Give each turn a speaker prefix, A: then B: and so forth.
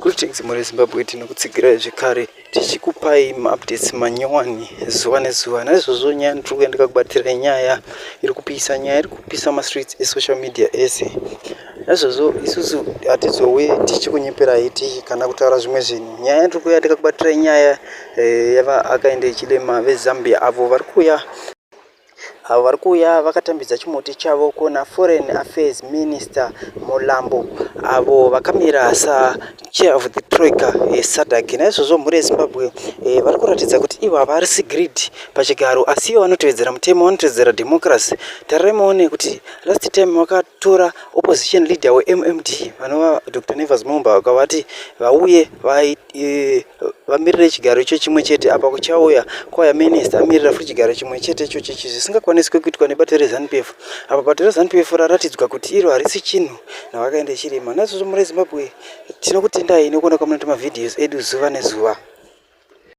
A: Greetings muri Zimbabwe, tinokutsigirai zvekare tichikupai maupdates manyowani zuva nezuva. Naizvozvo nyaya ndiri ndakakubatirira nyaya iri kupisa mastreets esocial media ese. Naizvozvo isusu hatizouye tichikunyeperai kana kutaura zvimwe zvinhu. Nyaya ndiri kuuya ndakakubatirira nyaya yavaakaenda echirema veZambia avo vari kuuya vakatambidza chimoti chavo kuna Foreign Affairs Minister Mulambo, avo vakamira chair of the Troika SADC. Naizvozvo mhuri yeZimbabwe vari kuratidza kuti ivo havarisi greed pachigaro, asi ivo vanotevedzera mutemo, vanotevedzera democracy. Tarirai muone kuti last time vakatora opposition leader weMMD vanova Dr. Nevers Mumba, vakavati vauye vamirire chigaro icho chimwe chete. Apa kuchauya kwaya minister amirira futi chigaro chimwe chete ichocho zvisingakwanisi kuitwa nebato reZANU-PF. Apa bato reZANU-PF raratidzwa kuti iro harisi chinhu navakaenda chirema. Naizvozvo mhuri yeZimbabwe tinokutendai nekuona kwamunoita mavhidhiyozi edu zuva nezuva.